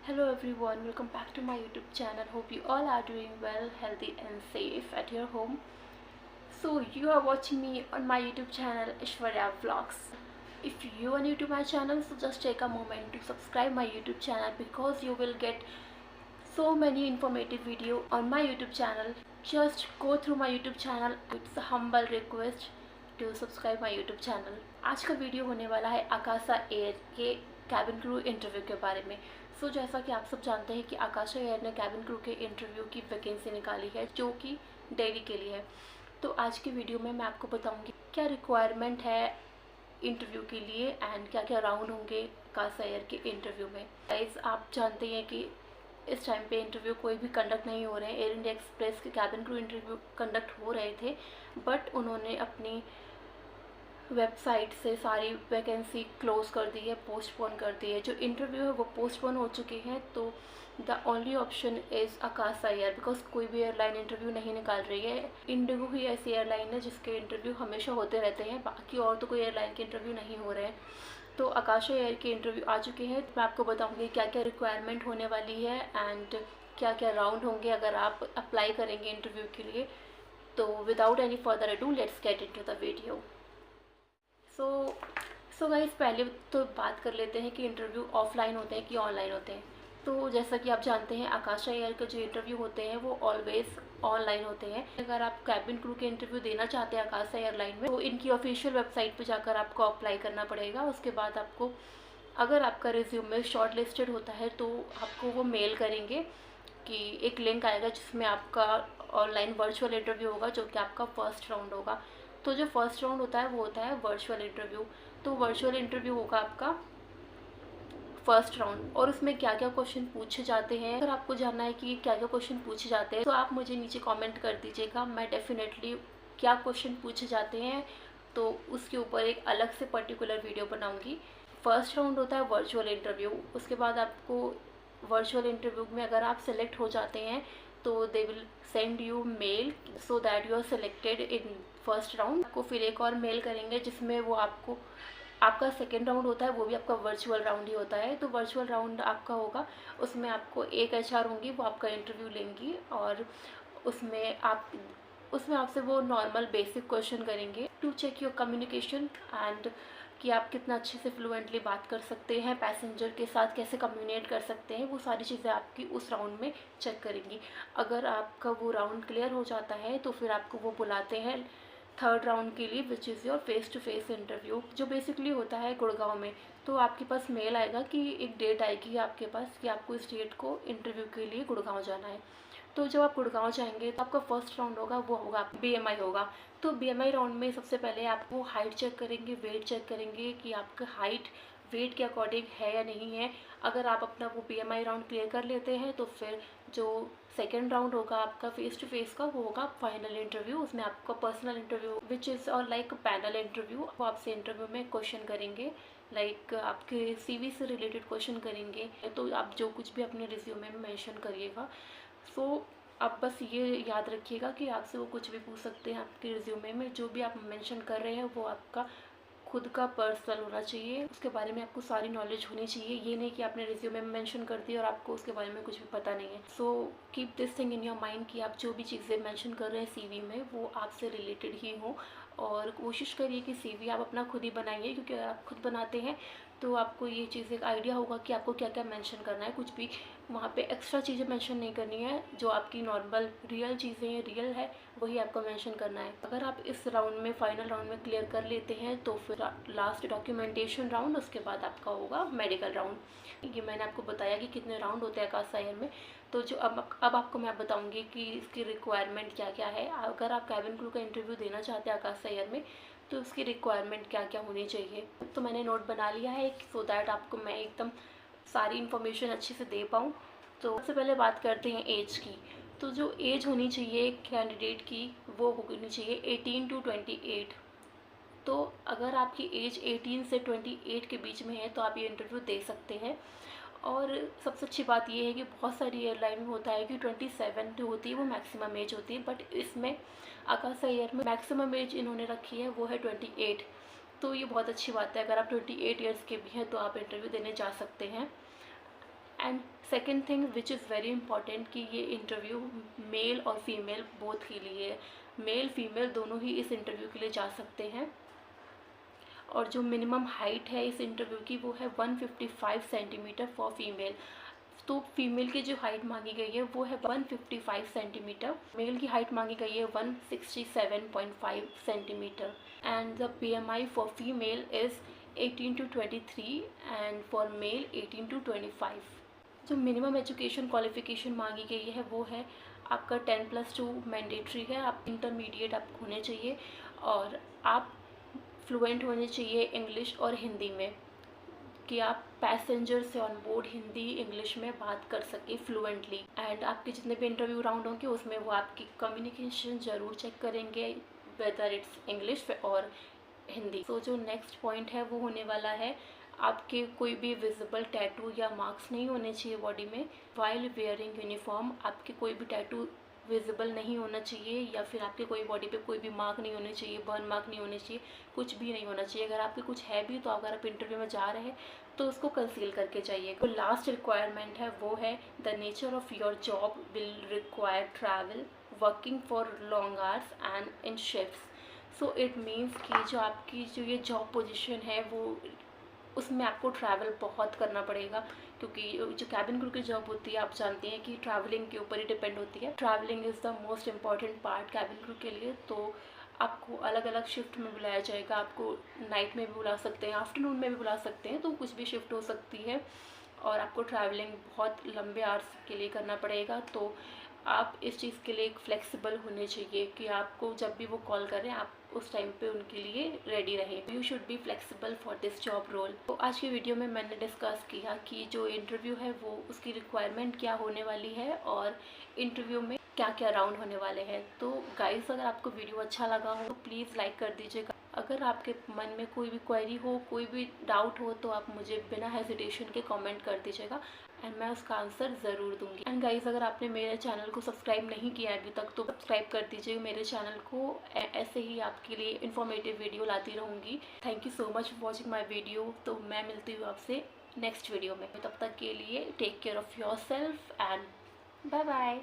Hello everyone, welcome back to my YouTube channel. Hope you all are doing well, healthy and safe at your home. So you are watching me on my YouTube channel Ishwarya Vlogs. If you are new to my channel, so just take a moment to subscribe my YouTube channel because you will get so many informative video on my YouTube channel. Just go through my YouTube channel. It's a humble request to subscribe my YouTube channel. आज का video होने वाला है आकाशा air के cabin crew interview के बारे में। जैसा कि आप सब जानते हैं कि आकाशा एयर ने कैबिन क्रू के इंटरव्यू की वैकेंसी निकाली है जो कि डेली के लिए है। तो आज की वीडियो में मैं आपको बताऊंगी क्या रिक्वायरमेंट है इंटरव्यू के लिए एंड क्या क्या राउंड होंगे आकाशा एयर के इंटरव्यू में। गाइस, आप जानते हैं कि इस टाइम पे इंटरव्यू कोई भी कंडक्ट नहीं हो रहे हैं। एयर इंडिया एक्सप्रेस के कैबिन क्रू इंटरव्यू कंडक्ट हो रहे थे, बट उन्होंने अपनी वेबसाइट से सारी वैकेंसी क्लोज़ कर दी है, पोस्टपोन कर दी है। जो इंटरव्यू है वो पोस्टपोन हो चुके हैं। तो the only option is Akasa Air, because कोई भी एयरलाइन इंटरव्यू नहीं निकाल रही है। इंडिगो ही ऐसी एयरलाइन है जिसके इंटरव्यू हमेशा होते रहते हैं, बाकी और तो कोई एयरलाइन के इंटरव्यू नहीं हो रहे हैं। तो आकाशा एयर के इंटरव्यू आ चुके हैं। मैं आपको बताऊँगी क्या क्या रिक्वायरमेंट होने वाली है एंड क्या क्या राउंड होंगे अगर आप अप्लाई करेंगे इंटरव्यू के लिए। तो without any further ado let's get into the video. So guys, पहले तो बात कर लेते हैं कि इंटरव्यू ऑफलाइन होते हैं कि ऑनलाइन होते हैं। तो जैसा कि आप जानते हैं आकाशा एयर के जो इंटरव्यू होते हैं वो ऑलवेज ऑनलाइन होते हैं। अगर आप कैबिन क्रू के इंटरव्यू देना चाहते हैं आकाशा एयरलाइन में, तो इनकी ऑफिशियल वेबसाइट पे जाकर आपको अप्लाई करना पड़ेगा। उसके बाद आपको, अगर आपका रिज्यूमे शॉर्ट लिस्टेड होता है तो आपको वो मेल करेंगे कि एक लिंक आएगा जिसमें आपका ऑनलाइन वर्चुअल इंटरव्यू होगा, जो कि आपका फर्स्ट राउंड होगा। तो जो फर्स्ट राउंड होता है वो होता है वर्चुअल इंटरव्यू। तो वर्चुअल इंटरव्यू होगा आपका फर्स्ट राउंड, और उसमें क्या क्या क्वेश्चन पूछे जाते हैं, अगर आपको जानना है कि क्या क्या क्वेश्चन पूछे जाते हैं तो आप मुझे नीचे कमेंट कर दीजिएगा। मैं डेफिनेटली क्या क्वेश्चन पूछे जाते हैं तो उसके ऊपर एक अलग से पर्टिकुलर वीडियो बनाऊंगी। फर्स्ट राउंड होता है वर्चुअल इंटरव्यू। उसके बाद आपको वर्चुअल इंटरव्यू में अगर आप सेलेक्ट हो जाते हैं तो they will send you mail so that you are selected in first round. आपको फिर एक और मेल करेंगे जिसमें वो आपको, आपका सेकेंड राउंड होता है वो भी आपका वर्चुअल राउंड ही होता है। तो वर्चुअल राउंड आपका होगा, उसमें आपको एक एचआर होंगी, वो आपका इंटरव्यू लेंगी और उसमें आपसे वो नॉर्मल बेसिक क्वेश्चन करेंगे to check your communication and कि आप कितना अच्छे से फ्लुएंटली बात कर सकते हैं, पैसेंजर के साथ कैसे कम्युनिकेट कर सकते हैं, वो सारी चीज़ें आपकी उस राउंड में चेक करेंगी। अगर आपका वो राउंड क्लियर हो जाता है तो फिर आपको वो बुलाते हैं थर्ड राउंड के लिए, which is your face to face interview, जो बेसिकली होता है गुड़गांव में। तो आपके पास मेल आएगा कि एक डेट आएगी आपके पास कि आपको इस डेट को इंटरव्यू के लिए गुड़गांव जाना है। तो जब आप गुड़गांव जाएंगे तो आपका फर्स्ट राउंड होगा वो होगा बीएमआई होगा। तो बीएमआई राउंड में सबसे पहले आपको हाइट चेक करेंगे, वेट चेक करेंगे कि आपका हाइट वेट के अकॉर्डिंग है या नहीं है। अगर आप अपना वो बीएमआई राउंड क्लियर कर लेते हैं तो फिर जो सेकेंड राउंड होगा आपका फेस टू फेस का, वो होगा फाइनल इंटरव्यू। उसमें आपका पर्सनल इंटरव्यू विच इज़ और लाइक पैनल इंटरव्यू। वो आपसे इंटरव्यू में क्वेश्चन करेंगे, लाइक आपके सीवी से रिलेटेड क्वेश्चन करेंगे। तो आप जो कुछ भी अपने रिज्यूमे में मेंशन करिएगा। सो आप बस ये याद रखिएगा कि आपसे वो कुछ भी पूछ सकते हैं आपके रिज्यूमे में। जो भी आप मेंशन कर रहे हैं वो आपका खुद का पर्सनल होना चाहिए, उसके बारे में आपको सारी नॉलेज होनी चाहिए। ये नहीं कि आपने रिज्यूमे में मेंशन कर दी और आपको उसके बारे में कुछ भी पता नहीं है। So keep this thing in your mind कि आप जो भी चीज़ें मेंशन कर रहे हैं सीवी में वो आपसे रिलेटेड ही हो। और कोशिश करिए कि सीवी आप अपना खुद ही बनाइए, क्योंकि अगर आप खुद बनाते हैं तो आपको ये चीज़ एक आइडिया होगा कि आपको क्या क्या मेंशन करना है। कुछ भी वहाँ पे एक्स्ट्रा चीज़ें मेंशन नहीं करनी है, जो आपकी नॉर्मल रियल चीज़ें हैं, रियल है, वही आपको मेंशन करना है। अगर आप इस राउंड में, फाइनल राउंड में क्लियर कर लेते हैं तो फिर लास्ट डॉक्यूमेंटेशन राउंड, उसके बाद आपका होगा मेडिकल राउंड। ये मैंने आपको बताया कि कितने राउंड होते हैं आकाशा एयर में। तो जो अब आपको मैं बताऊंगी कि इसकी रिक्वायरमेंट क्या क्या है। अगर आप कैबिन क्रू का इंटरव्यू देना चाहते हैं आकाशा एयर में तो उसकी रिक्वायरमेंट क्या क्या होनी चाहिए। तो मैंने नोट बना लिया है सो दैट आपको मैं एकदम सारी इन्फॉर्मेशन अच्छे से दे पाऊँ। तो सबसे पहले बात करते हैं एज की। तो जो एज होनी चाहिए कैंडिडेट की वो होनी चाहिए 18 to 28। तो अगर आपकी एज 18 से 28 के बीच में है तो आप ये इंटरव्यू दे सकते हैं। और सबसे अच्छी बात ये है कि बहुत सारी एयरलाइन में होता है कि 27 जो होती है वो मैक्सिमम एज होती है, बट इसमें आकाशा एयर में मैक्सिमम एज इन्होंने रखी है वो है 28। तो ये बहुत अच्छी बात है, अगर आप 28 ईयर्स के भी हैं तो आप इंटरव्यू देने जा सकते हैं। And second thing which is very important कि ये इंटरव्यू मेल और फीमेल बोथ के लिए, मेल फीमेल दोनों ही इस इंटरव्यू के लिए जा सकते हैं। और जो मिनिमम हाइट है इस इंटरव्यू की वो है 155 सेंटीमीटर फॉर फीमेल। तो फीमेल की जो हाइट मांगी गई है वो है 155 सेंटीमीटर, मेल की हाइट मांगी गई है 167.5 centimetre. And the BMI for female is 18 to 23 and for male 18 to 25। जो मिनिमम एजुकेशन क्वालिफिकेशन मांगी गई है वो है आपका 10+2 मैंडेटरी है, आप इंटरमीडिएट आप होने चाहिए और आप फ्लुएंट होने चाहिए इंग्लिश और हिंदी में, कि आप पैसेंजर से ऑन बोर्ड हिंदी इंग्लिश में बात कर सके फ्लुएंटली। एंड आपके जितने भी इंटरव्यू राउंड होंगे उसमें वो आपकी कम्युनिकेशन ज़रूर चेक करेंगे, वेदर इट्स इंग्लिश और हिंदी। तो जो नेक्स्ट पॉइंट है वो होने वाला है आपके कोई भी विजिबल टैटू या मार्क्स नहीं होने चाहिए बॉडी में। वाइल वेयरिंग यूनिफॉर्म आपके कोई भी टैटू विजिबल नहीं होना चाहिए, या फिर आपके कोई बॉडी पे कोई भी मार्क नहीं होने चाहिए, बर्न मार्क नहीं होने चाहिए, कुछ भी नहीं होना चाहिए। अगर आपके कुछ है भी तो अगर आप इंटरव्यू में जा रहे हैं तो उसको कंसील करके जाइए। तो लास्ट रिक्वायरमेंट है वो है the nature of your job will require travel working for long hours and in shifts. So it means कि जो आपकी जो ये जॉब पोजीशन है वो उसमें आपको ट्रैवल बहुत करना पड़ेगा, क्योंकि जो कैबिन क्रू की जॉब होती है आप जानते हैं कि ट्रैवलिंग के ऊपर ही डिपेंड होती है। Travelling is the most important part cabin crew के लिए। तो आपको अलग अलग शिफ्ट में बुलाया जाएगा, आपको नाइट में भी बुला सकते हैं, आफ्टरनून में भी बुला सकते हैं, तो कुछ भी शिफ्ट हो सकती है और आपको ट्रैवलिंग बहुत लंबे आवर्स के लिए करना पड़ेगा। तो आप इस चीज़ के लिए एक फ्लेक्सिबल होने चाहिए कि आपको जब भी वो कॉल करें आप उस टाइम पे उनके लिए रेडी रहें। You should be flexible for this job role. तो आज की वीडियो में मैंने डिस्कस किया कि जो इंटरव्यू है वो उसकी रिक्वायरमेंट क्या होने वाली है और इंटरव्यू में क्या क्या राउंड होने वाले हैं। तो गाइस अगर आपको वीडियो अच्छा लगा हो तो प्लीज़ लाइक कर दीजिएगा। अगर आपके मन में कोई भी क्वेरी हो, कोई भी डाउट हो तो आप मुझे बिना हेजिटेशन के कमेंट कर दीजिएगा एंड मैं उसका आंसर ज़रूर दूंगी। एंड गाइस अगर आपने मेरे चैनल को सब्सक्राइब नहीं किया अभी तक तो सब्सक्राइब कर दीजिए मेरे चैनल को, ऐसे ही आपके लिए इन्फॉर्मेटिव वीडियो लाती रहूँगी। Thank you so much for watching my video. तो मैं मिलती हूँ आपसे नेक्स्ट वीडियो में, तब तक के लिए take care of yourself and bye bye.